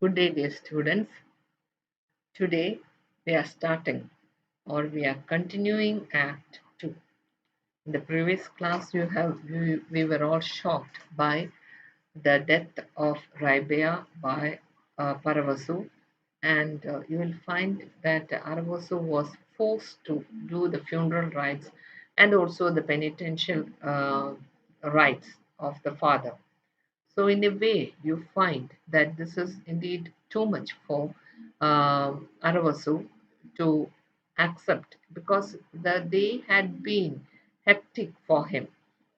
Good day, dear students. Today we are starting or we are continuing Act 2. In the previous class, we were all shocked by the death of Raibea by Paravasu, and you will find that Aravasu was forced to do the funeral rites and also the penitential rites of the father. So, in a way, you find that this is indeed too much for Aravasu to accept because the day had been hectic for him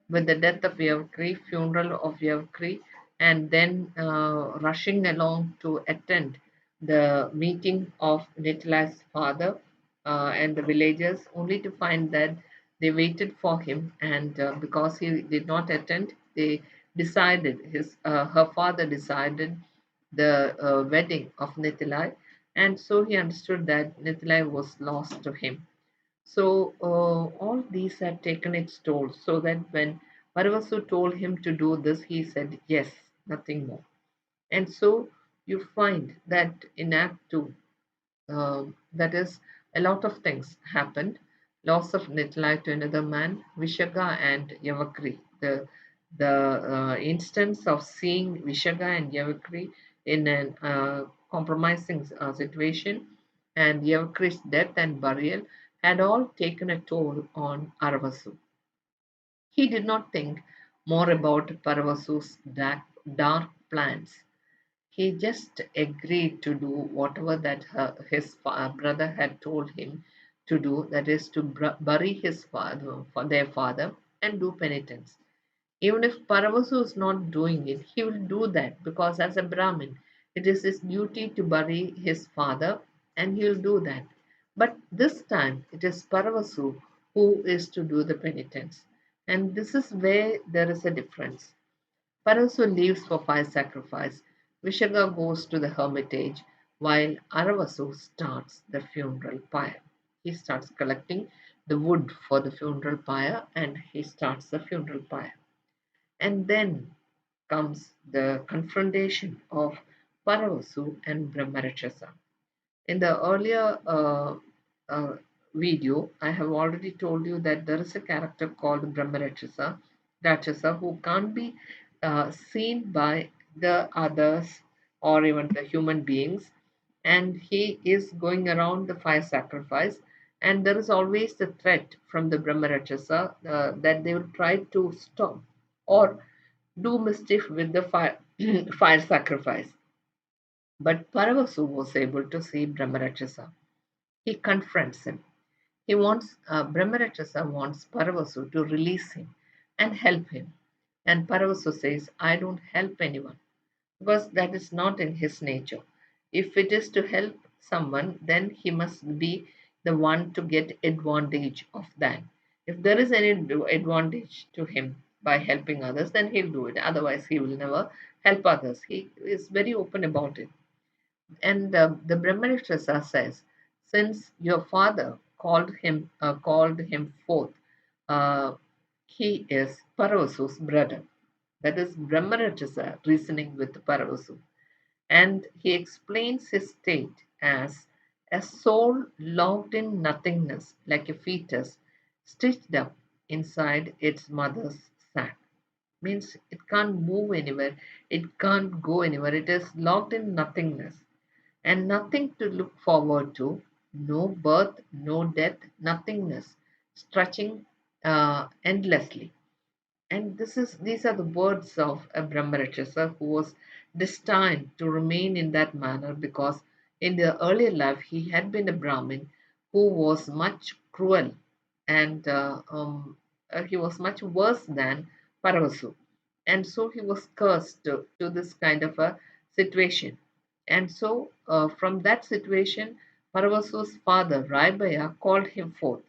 with the death of Yavakri, funeral of Yavakri, and then rushing along to attend the meeting of Nikolai's father and the villagers, only to find that they waited for him, and because he did not attend, they decided her father decided the wedding of Nikolai, and so he understood that Nikolai was lost to him. So all these had taken its toll, so that when Paravasu told him to do this, he said yes, nothing more. And so you find that in Act 2, that is, a lot of things happened. Loss of Nitlai to another man, Vishaga and Yavakri. The instance of seeing Vishaga and Yavakri in an compromising situation and Yavakri's death and burial had all taken a toll on Aravasu. He did not think more about Paravasu's dark plans. He just agreed to do whatever that his brother had told him to do, that is to bury his father, for their father, and do penitence. Even if Paravasu is not doing it, he will do that because as a Brahmin, it is his duty to bury his father, and he will do that. But this time, it is Paravasu who is to do the penitence. And this is where there is a difference. Parasu leaves for fire sacrifice. Vishaga goes to the hermitage while Aravasu starts the funeral pyre. He starts collecting the wood for the funeral pyre and he starts the funeral pyre. And then comes the confrontation of Paravasu and Brahmarakshasa. In the earlier uh, video, I have already told you that there is a character called Rakshasa, who can't be seen by the others or even the human beings, and he is going around the fire sacrifice. And there is always the threat from the Brahmarakshasa that they will try to stop or do mischief with the fire, fire sacrifice. But Paravasu was able to see Brahmarakshasa. He confronts him. Brahmarakshasa wants Paravasu to release him and help him. And Paravasu says, I don't help anyone because that is not in his nature. If it is to help someone, then he must be the one to get advantage of that. If there is any advantage to him by helping others, then he'll do it. Otherwise, he will never help others. He is very open about it. And the Brahmanishtra says, since your father called him forth, uh, he is Paravasu's brother. That is Brahmanishtra reasoning with Paravasu. And he explains his state as a soul locked in nothingness, like a fetus stitched up inside its mother's sac. Means it can't move anywhere, it can't go anywhere, it is locked in nothingness and nothing to look forward to, no birth, no death, nothingness, stretching endlessly. And these are the words of a Brahmarakshasa who was destined to remain in that manner because in the earlier life he had been a Brahmin who was much cruel and he was much worse than Paravasu. And so he was cursed to this kind of a situation. And so from that situation, Paravasu's father, Raibaya, called him forth.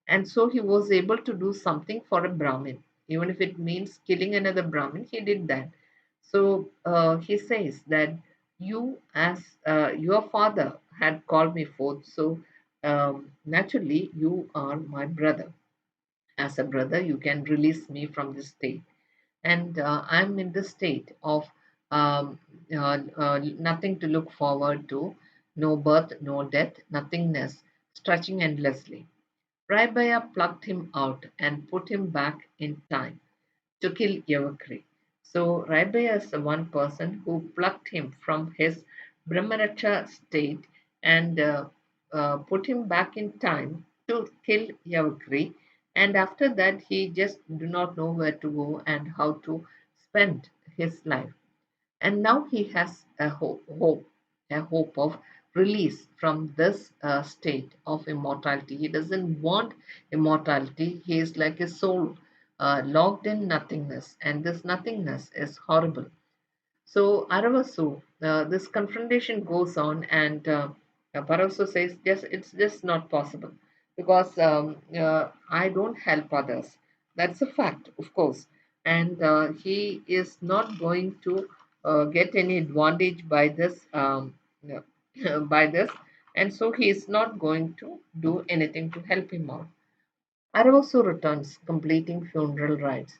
And so he was able to do something for a Brahmin even if it means killing another Brahmin, he did that. So he says that you, as your father, had called me forth, so naturally you are my brother. As a brother, you can release me from this state. And I'm in the state of um, nothing to look forward to, no birth, no death, nothingness, stretching endlessly. Rabaya plucked him out and put him back in time to kill Yavakri. So Rabaya is the one person who plucked him from his Brahmaraksha state and put him back in time to kill Yavakri. And after that, he just do not know where to go and how to spend his life. And now he has a hope of release from this state of immortality. He doesn't want immortality. He is like a soul locked in nothingness, and this nothingness is horrible. So Aravasu, this confrontation goes on, and Paravasu says, "Yes, it's just not possible because I don't help others. That's a fact, of course, and he is not going to get any advantage by this, by this, and so he is not going to do anything to help him out." Aravasu returns, completing funeral rites.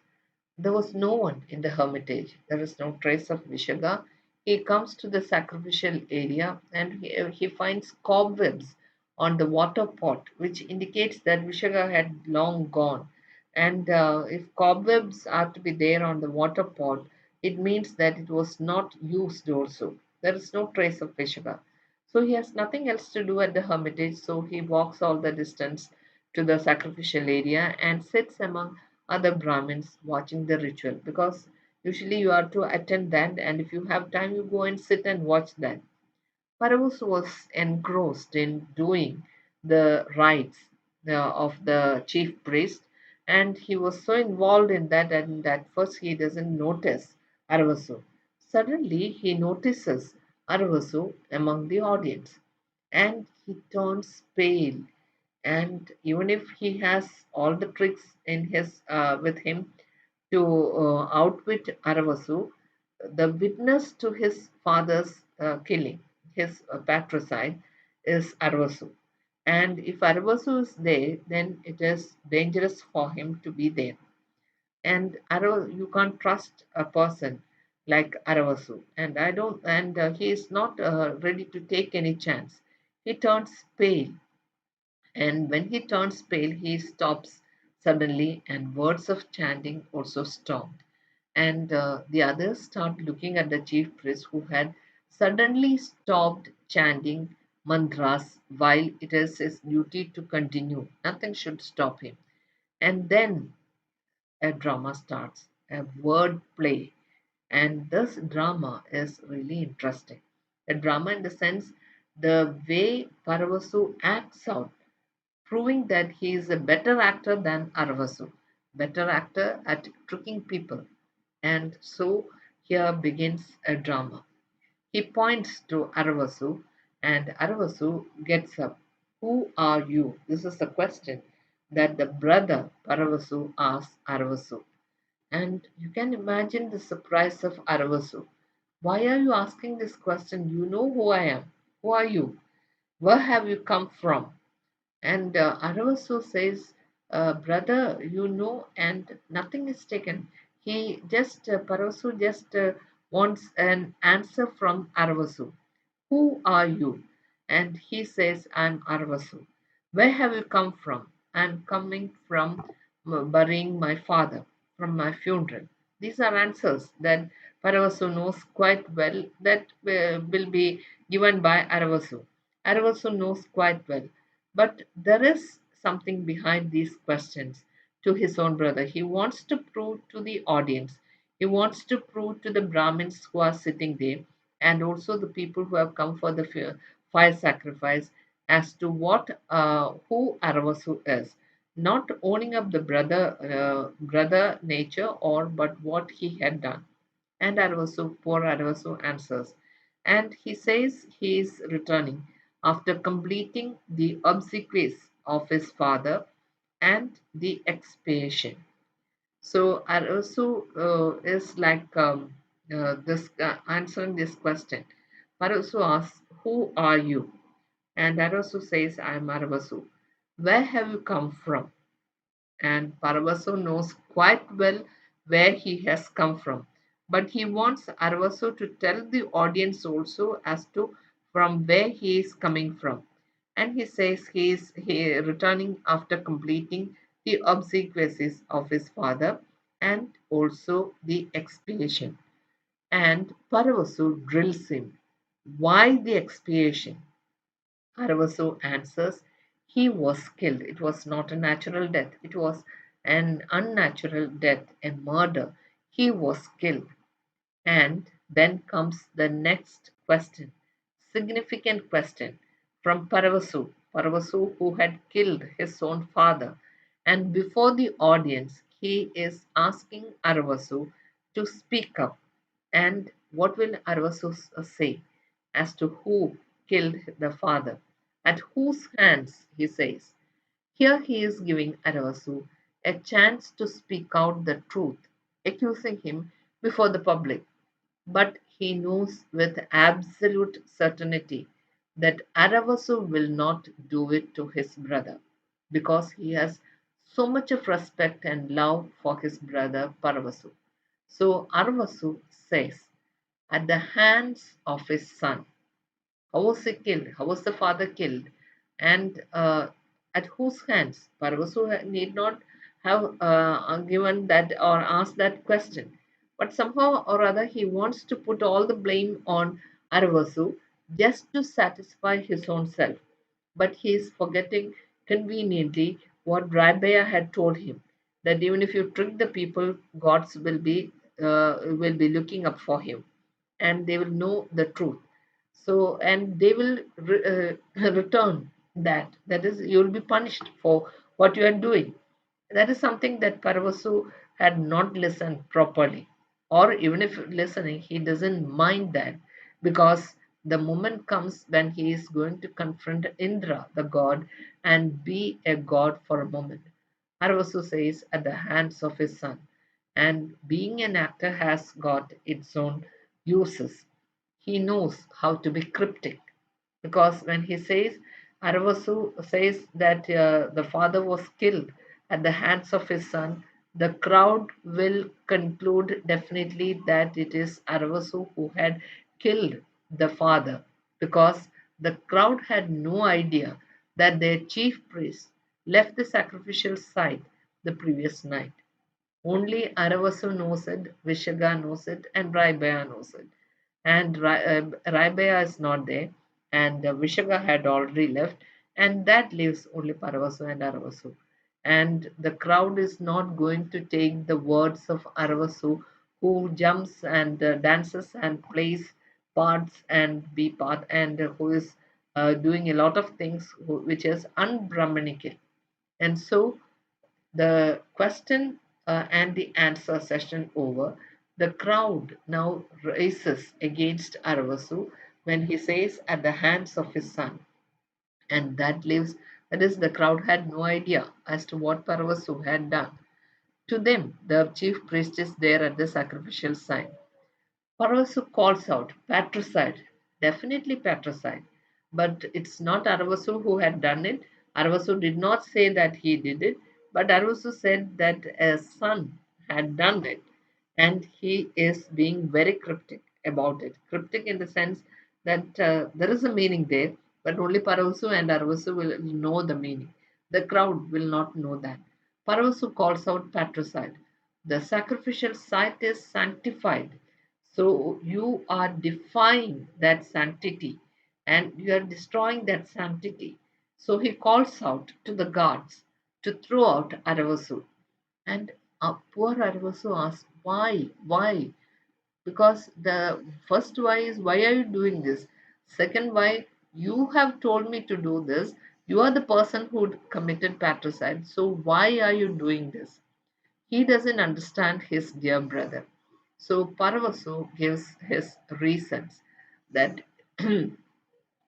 There was no one in the hermitage. There is no trace of Vishaga. He comes to the sacrificial area and he finds cobwebs on the water pot, which indicates that Vishaga had long gone. And if cobwebs are to be there on the water pot, it means that it was not used also. There is no trace of Vishaga. So he has nothing else to do at the hermitage, so he walks all the distance to the sacrificial area and sits among other Brahmins watching the ritual, because usually you are to attend that, and if you have time, you go and sit and watch that. Paravus was engrossed in doing the rites of the chief priest, and he was so involved in that, and at first he doesn't notice Aravasu. Suddenly, he notices Aravasu among the audience, and he turns pale. And even if he has all the tricks in his with him to outwit Aravasu, the witness to his father's killing, his patricide, is Aravasu. And if Aravasu is there, then it is dangerous for him to be there. And you can't trust a person like Aravasu. And I don't, and he is not ready to take any chance. He turns pale, and when he turns pale, he stops suddenly, and words of chanting also stopped. And the others start looking at the chief priest, who had suddenly stopped chanting mantras while it is his duty to continue. Nothing should stop him. And then a drama starts, a word play. And this drama is really interesting. A drama in the sense the way Paravasu acts out, proving that he is a better actor than Aravasu, better actor at tricking people. And so here begins a drama. He points to Aravasu, and Aravasu gets up. Who are you? This is the question that the brother Paravasu asks Aravasu. And you can imagine the surprise of Aravasu. Why are you asking this question? You know who I am. Who are you? Where have you come from? And Aravasu says, brother, you know, and nothing is taken. Paravasu just wants an answer from Aravasu. Who are you? And he says, I'm Aravasu. Where have you come from? I'm coming from burying my father, from my funeral. These are answers that Paravasu knows quite well, that will be given by Aravasu. Aravasu knows quite well. But there is something behind these questions to his own brother. He wants to prove to the audience, he wants to prove to the Brahmins who are sitting there, and also the people who have come for the fire sacrifice, as to who Aravasu is, not owning up the brother nature, or but what he had done. And poor Aravasu answers, and he says he is returning after completing the obsequies of his father and the expiation. So Arasu is like this answering this question. Arasu asks, "Who are you?" And Arasu says, "I am Aravasu." "Where have you come from?" And Paravasu knows quite well where he has come from. But he wants Arvaso to tell the audience also as to from where he is coming from. And he says he returning after completing the obsequies of his father and also the expiation. And Paravasu drills him. Why the expiation? Aravasu answers, he was killed. It was not a natural death, it was an unnatural death, a murder. He was killed. And then comes the next question, significant question from Paravasu. Paravasu, who had killed his own father. And before the audience, he is asking Aravasu to speak up. And what will Arvasu say as to who killed the father? At whose hands, he says. Here he is giving Aravasu a chance to speak out the truth, accusing him before the public. But he knows with absolute certainty that Aravasu will not do it to his brother because he has so much of respect and love for his brother Paravasu. So Aravasu says, at the hands of his son. How was he killed? How was the father killed? And at whose hands? Parvasu need not have given that or asked that question. But somehow or other, he wants to put all the blame on Arvasu just to satisfy his own self. But he is forgetting conveniently what Rabbiah had told him that even if you trick the people, gods will be looking up for him and they will know the truth. So and they will return that is you will be punished for what you are doing. That is something that Parvasu had not listened properly, or even if listening he doesn't mind that, because the moment comes when he is going to confront Indra the god and be a god for a moment. Parvasu says at the hands of his son, and being an actor has got its own uses. He knows how to be cryptic, because when he says Aravasu says that the father was killed at the hands of his son, the crowd will conclude definitely that it is Aravasu who had killed the father, because the crowd had no idea that their chief priest left the sacrificial site the previous night. Only Aravasu knows it, Vishaga knows it, and Raibaya knows it. And Raibaya is not there, and Vishaga had already left, and that leaves only Paravasu and Aravasu. And the crowd is not going to take the words of Aravasu, who jumps and dances and plays parts and be part, and who is doing a lot of things which is unbrahmanical. And so the question and the answer session over, the crowd now races against Aravasu when he says at the hands of his son. And that is, the crowd had no idea as to what Paravasu had done. To them, the chief priest is there at the sacrificial site. Paravasu calls out, patricide, definitely patricide. But it's not Aravasu who had done it. Aravasu did not say that he did it, but Aravasu said that a son had done it. And he is being very cryptic about it. Cryptic in the sense that there is a meaning there, but only Paravasu and Aravasu will know the meaning. The crowd will not know that. Paravasu calls out patricide. The sacrificial site is sanctified, so you are defying that sanctity and you are destroying that sanctity. So he calls out to the guards to throw out Aravasu. And poor Aravasu asks, why? Why? Because the first why is, why are you doing this? Second why, you have told me to do this. You are the person who committed patricide. So why are you doing this? He doesn't understand his dear brother. So Paravasu gives his reasons that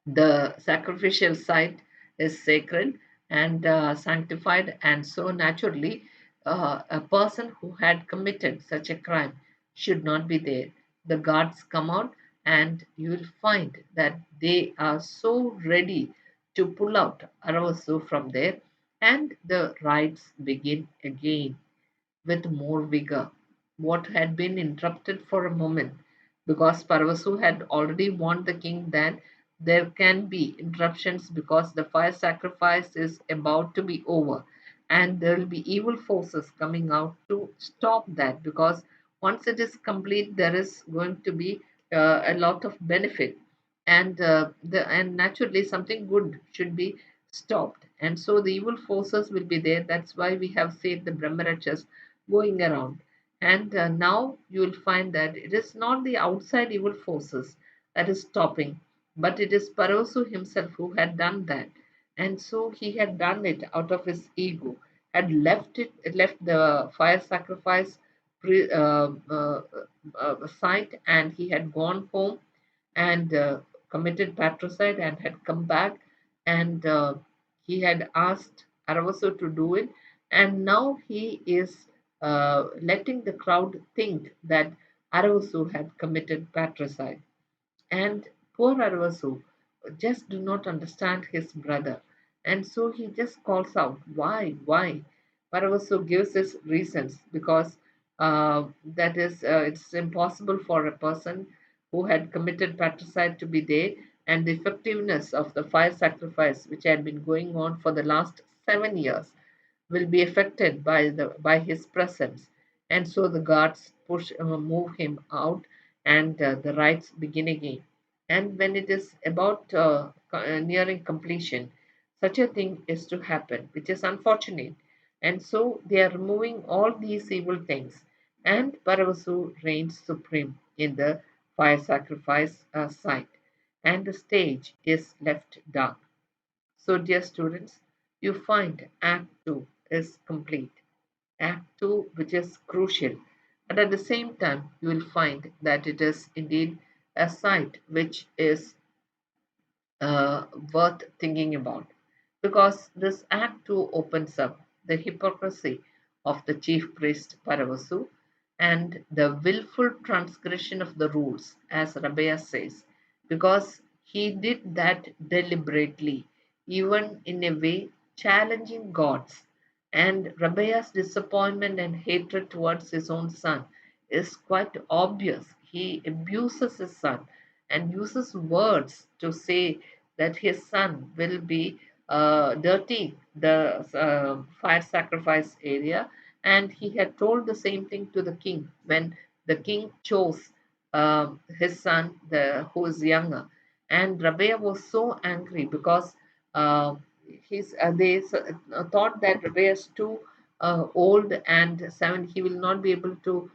the sacrificial site is sacred and sanctified, and so naturally, a person who had committed such a crime should not be there. The guards come out, and you will find that they are so ready to pull out Aravasu from there, and the rites begin again with more vigor. what had been interrupted for a moment, because Parvasu had already warned the king that there can be interruptions because the fire sacrifice is about to be over, and there will be evil forces coming out to stop that, because once it is complete there is going to be a lot of benefit, and naturally something good should be stopped, and so the evil forces will be there. That's why we have seen the Brahmarachas going around. And now you will find that it is not the outside evil forces that is stopping, but it is Parasu himself who had done that. And so he had done it out of his ego, had left the fire sacrifice site, and he had gone home and committed patricide and had come back, and he had asked Aravasu to do it, and now he is letting the crowd think that Aravasu had committed patricide. And poor Arvasu just do not understand his brother. And so he just calls out, why, why? Paravasu gives his reasons, because it's impossible for a person who had committed patricide to be there, and the effectiveness of the fire sacrifice, which had been going on for the last 7 years, will be affected by his presence, and so the guards move him out, and the rites begin again. And when it is about nearing completion, such a thing is to happen, which is unfortunate. And so they are removing all these evil things, and Paravasu reigns supreme in the fire sacrifice site, and the stage is left dark. So, dear students, you find Act 2 is complete. Act 2, which is crucial. And at the same time, you will find that it is indeed a site which is uh, worth thinking about, because this act too opens up the hypocrisy of the chief priest Paravasu and the willful transgression of the rules, as Rabbeya says, because he did that deliberately, even in a way challenging God's. And Rabbeya's disappointment and hatred towards his own son is quite obvious. He abuses his son and uses words to say that his son will be dirty the fire sacrifice area, and he had told the same thing to the king when the king chose his son, who is younger. And Rabbeya was so angry because uh, thought that Rabbeya is too old, and he will not be able to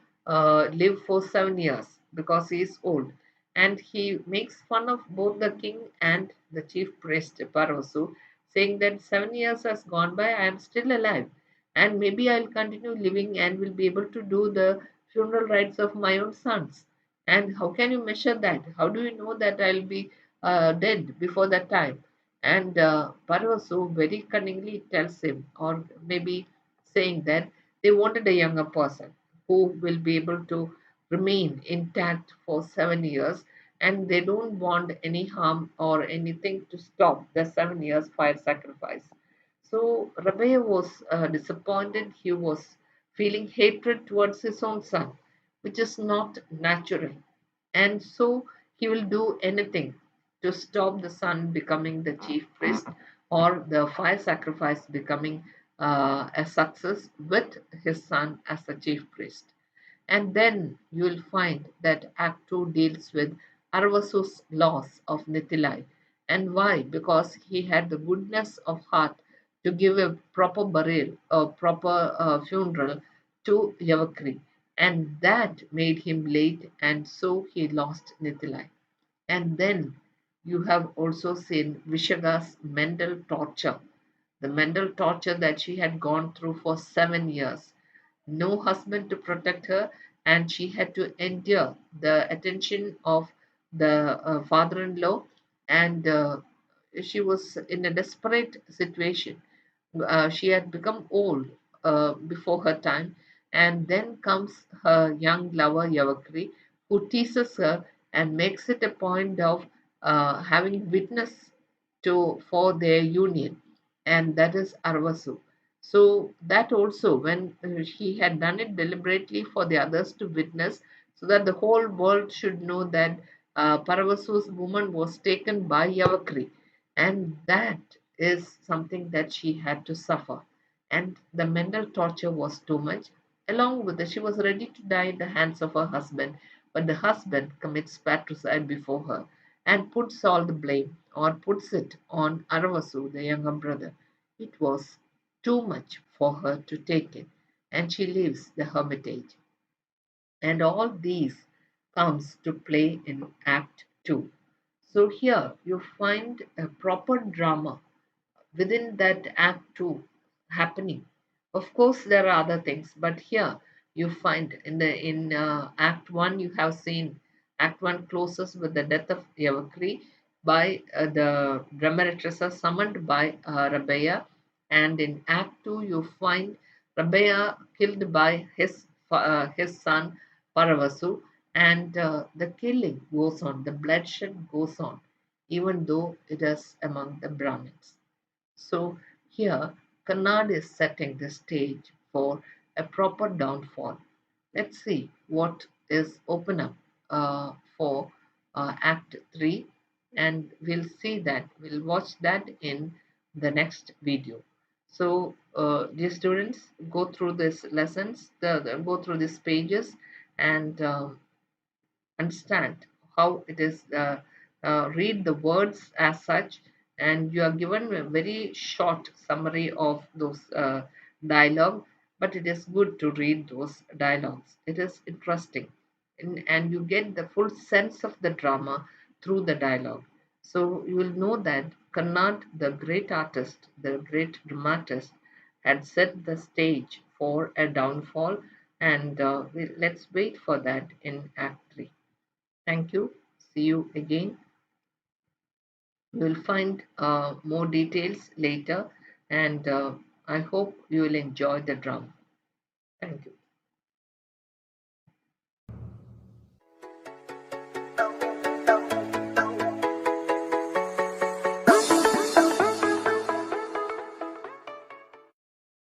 live for 7 years because he is old, and he makes fun of both the king and the chief priest Parosu, saying that 7 years has gone by, I am still alive, and maybe I'll continue living and will be able to do the funeral rites of my own sons. And how can you measure that? How do you know that I'll be dead before that time? And Parosu very cunningly tells him, or maybe saying that they wanted a younger person who will be able to remain intact for 7 years, and they don't want any harm or anything to stop the 7 years fire sacrifice. So Rabbeya was disappointed. He was feeling hatred towards his own son, which is not natural. And so he will do anything to stop the son becoming the chief priest, or the fire sacrifice becoming a success with his son as the chief priest. And then you will find that Act 2 deals with Arvasu's loss of Nithilai. And why? Because he had the goodness of heart to give a proper burial, a proper funeral to Yavakri. And that made him late, and so he lost Nithilai. And then you have also seen Vishaga's mental torture, the mental torture that she had gone through for 7 years. No husband to protect her, and she had to endure the attention of the father in law, and she was in a desperate situation. She had become old before her time, and then comes her young lover Yavakri, who teases her and makes it a point of having witness to for their union, and that is Arvasu. So that also, when he had done it deliberately for the others to witness, so that the whole world should know that Paravasu's woman was taken by Yavakri, and that is something that she had to suffer. And the mental torture was too much. Along with it, she was ready to die in the hands of her husband, but the husband commits patricide before her and puts all the blame, or puts it on Aravasu, the younger brother. It was too much for her to take it, and she leaves the hermitage. And all these comes to play in Act 2. So here you find a proper drama within that act 2 happening. Of course there are other things, but here you find in act 1, you have seen act 1 closes with the death of Yavakri by the Brahmaritasa summoned by Rabaya, and in act 2 you find Rabaya killed by his son Paravasu, and the killing goes on, the bloodshed goes on, even though it is among the Brahmins. So here, Kannad is setting the stage for a proper downfall. Let's see what is open up for Act 3, and we'll see that, we'll watch that in the next video. So, dear students, go through these lessons, go through these pages, and understand how it is, read the words as such, and you are given a very short summary of those dialogue, but it is good to read those dialogues. It is interesting, and you get the full sense of the drama through the dialogue. So you will know that Kannad, the great artist, the great dramatist, had set the stage for a downfall, and let's wait for that in Act 3. Thank you. See you again. You will find more details later, and I hope you will enjoy the drama. Thank you.